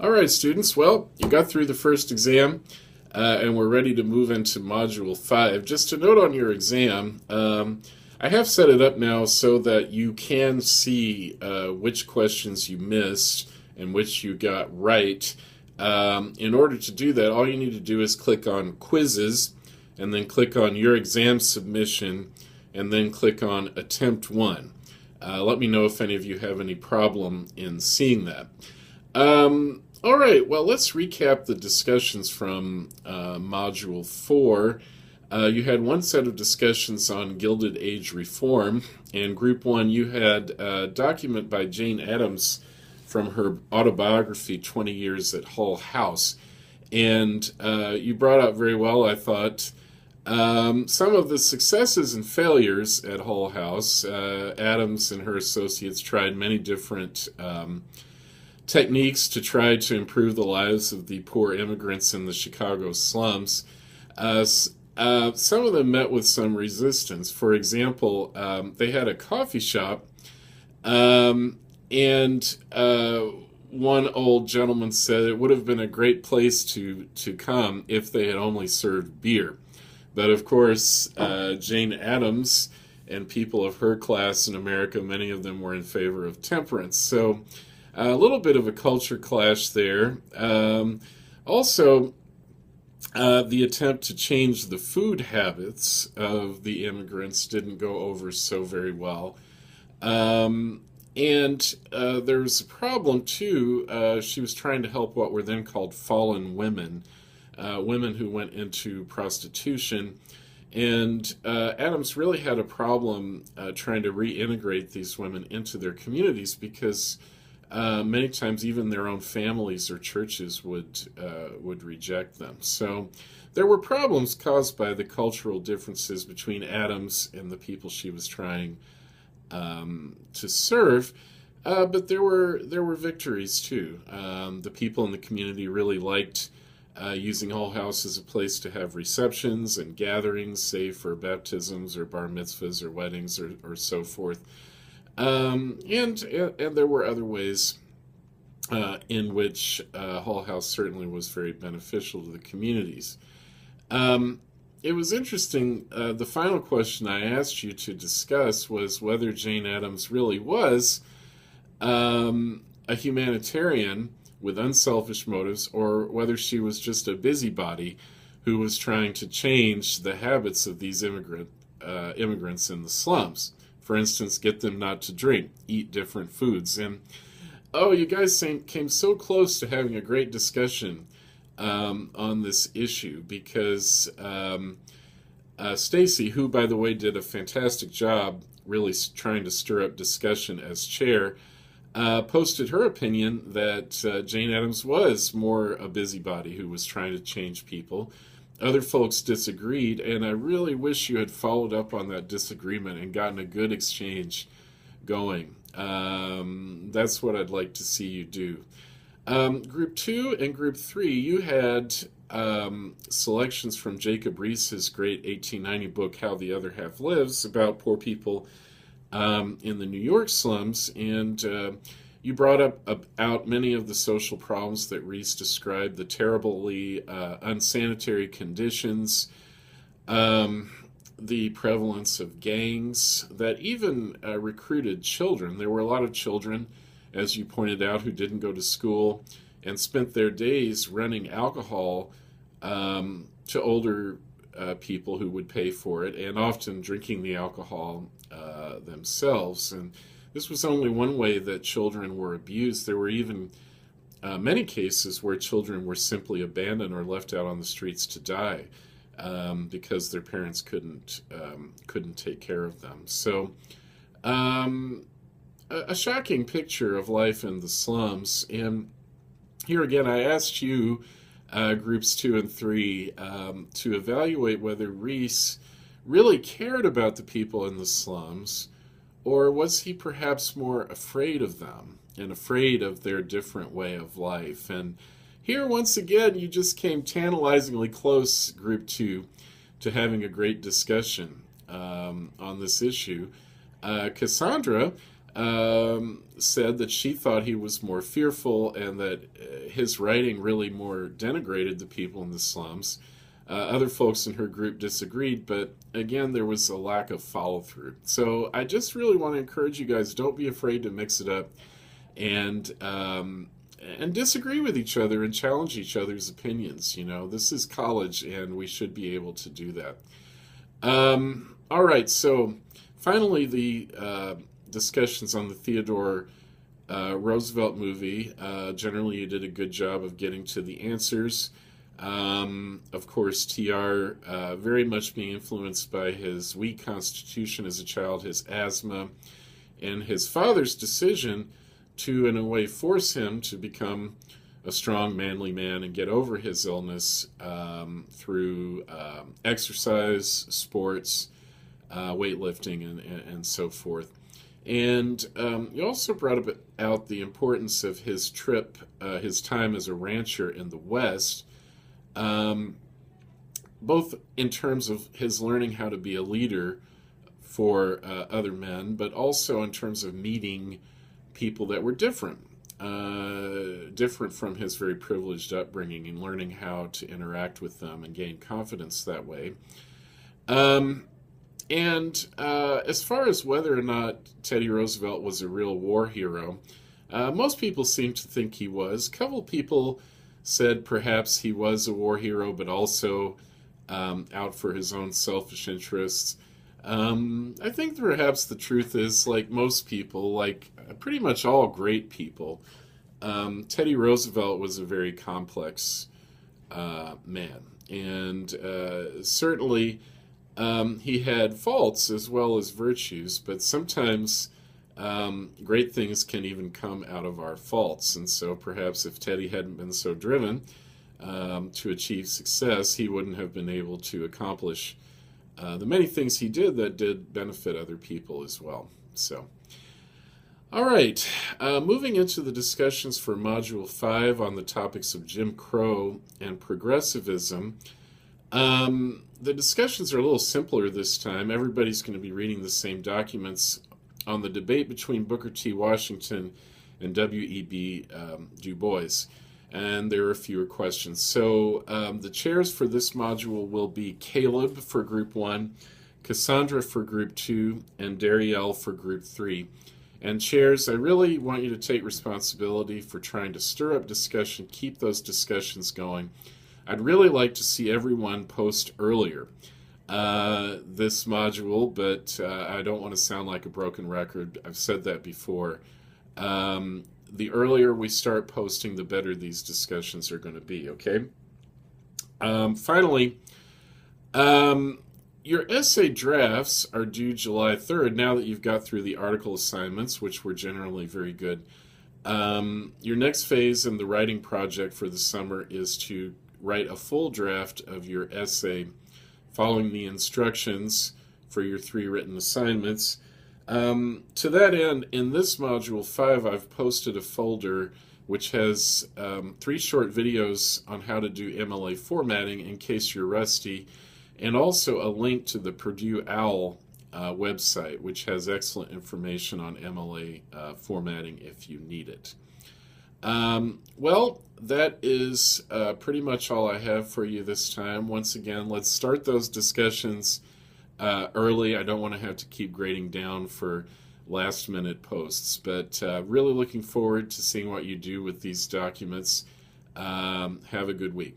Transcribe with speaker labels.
Speaker 1: All right, students. Well, you got through the first exam, and we're ready to move into Module 5. Just a note on your exam, I have set it up now so that you can see which questions you missed and which you got right. In order to do that, all you need to do is click on Quizzes, and then click on Your Exam Submission, and then click on Attempt 1. Let me know if any of you have any problem in seeing that. All right, well, let's recap the discussions from Module 4. You had one set of discussions on Gilded Age reform, and Group 1, you had a document by Jane Addams from her autobiography, 20 Years at Hull House. And you brought out very well, I thought, some of the successes and failures at Hull House. Addams and her associates tried many different techniques to try to improve the lives of the poor immigrants in the Chicago slums. Some of them met with some resistance. For example, they had a coffee shop, and one old gentleman said it would have been a great place to come if they had only served beer. But of course, Jane Addams and people of her class in America, many of them were in favor of temperance. So a little bit of a culture clash there. Also, the attempt to change the food habits of the immigrants didn't go over so very well. And there was a problem, too. She was trying to help what were then called fallen women, women who went into prostitution. And Addams really had a problem trying to reintegrate these women into their communities because many times even their own families or churches would reject them. So there were problems caused by the cultural differences between Addams and the people she was trying to serve. But there were victories too. The people in the community really liked using Hull House as a place to have receptions and gatherings, say for baptisms or bar mitzvahs or weddings or so forth. And there were other ways in which Hull House certainly was very beneficial to the communities. It was interesting. The final question I asked you to discuss was whether Jane Addams really was a humanitarian with unselfish motives, or whether she was just a busybody who was trying to change the habits of these immigrants in the slums. For instance, get them not to drink, eat different foods. And, oh, you guys came so close to having a great discussion on this issue because Stacy, who, by the way, did a fantastic job really trying to stir up discussion as chair, posted her opinion that Jane Addams was more a busybody who was trying to change people. Other folks disagreed, and I really wish you had followed up on that disagreement and gotten a good exchange going. That's what I'd like to see you do. Group 2 and Group 3, you had selections from Jacob Riis's great 1890 book, How the Other Half Lives, about poor people in the New York slums, and you brought out many of the social problems that Riis described, the terribly unsanitary conditions, the prevalence of gangs that even recruited children. There were a lot of children, as you pointed out, who didn't go to school and spent their days running alcohol to older people who would pay for it, and often drinking the alcohol themselves. And this was only one way that children were abused. There were even many cases where children were simply abandoned or left out on the streets to die because their parents couldn't take care of them. So a shocking picture of life in the slums. And here again, I asked you, groups 2 and 3, to evaluate whether Riis really cared about the people in the slums, or was he perhaps more afraid of them and afraid of their different way of life? And here, once again, you just came tantalizingly close, Group 2, to having a great discussion on this issue. Cassandra said that she thought he was more fearful and that his writing really more denigrated the people in the slums. Other folks in her group disagreed, but again, there was a lack of follow through. So I just really want to encourage you guys, don't be afraid to mix it up and disagree with each other and challenge each other's opinions. You know, this is college and we should be able to do that. All right, so finally, the discussions on the Theodore Roosevelt movie. Generally, you did a good job of getting to the answers. Of course, TR very much being influenced by his weak constitution as a child, his asthma, and his father's decision to, in a way, force him to become a strong, manly man and get over his illness through exercise, sports, weightlifting, and so forth. And you also brought out the importance of his trip, his time as a rancher in the West, both in terms of his learning how to be a leader for other men, but also in terms of meeting people that were different from his very privileged upbringing and learning how to interact with them and gain confidence that way. And as far as whether or not Teddy Roosevelt was a real war hero, most people seem to think he was. A couple people said perhaps he was a war hero, but also out for his own selfish interests. I think perhaps the truth is, like most people, like pretty much all great people, Teddy Roosevelt was a very complex man. And certainly he had faults as well as virtues, but sometimes great things can even come out of our faults. And so perhaps if Teddy hadn't been so driven to achieve success, he wouldn't have been able to accomplish the many things he did that did benefit other people as well. So, all right, moving into the discussions for Module 5 on the topics of Jim Crow and progressivism. The discussions are a little simpler this time. Everybody's going to be reading the same documents on the debate between Booker T. Washington and W.E.B. Du Bois. And there are fewer questions. So the chairs for this module will be Caleb for Group 1, Cassandra for Group 2, and Darielle for Group 3. And chairs, I really want you to take responsibility for trying to stir up discussion, keep those discussions going. I'd really like to see everyone post earlier this module, but I don't want to sound like a broken record. I've said that before. The earlier we start posting, the better these discussions are going to be, okay? Finally, your essay drafts are due July 3rd, now that you've got through the article assignments, which were generally very good. Your next phase in the writing project for the summer is to write a full draft of your essay following the instructions for your 3 written assignments. To that end, in this Module 5, I've posted a folder which has 3 short videos on how to do MLA formatting in case you're rusty, and also a link to the Purdue OWL website, which has excellent information on MLA formatting if you need it. Well, that is pretty much all I have for you this time. Once again, let's start those discussions early. I don't want to have to keep grading down for last minute posts, but really looking forward to seeing what you do with these documents. Have a good week.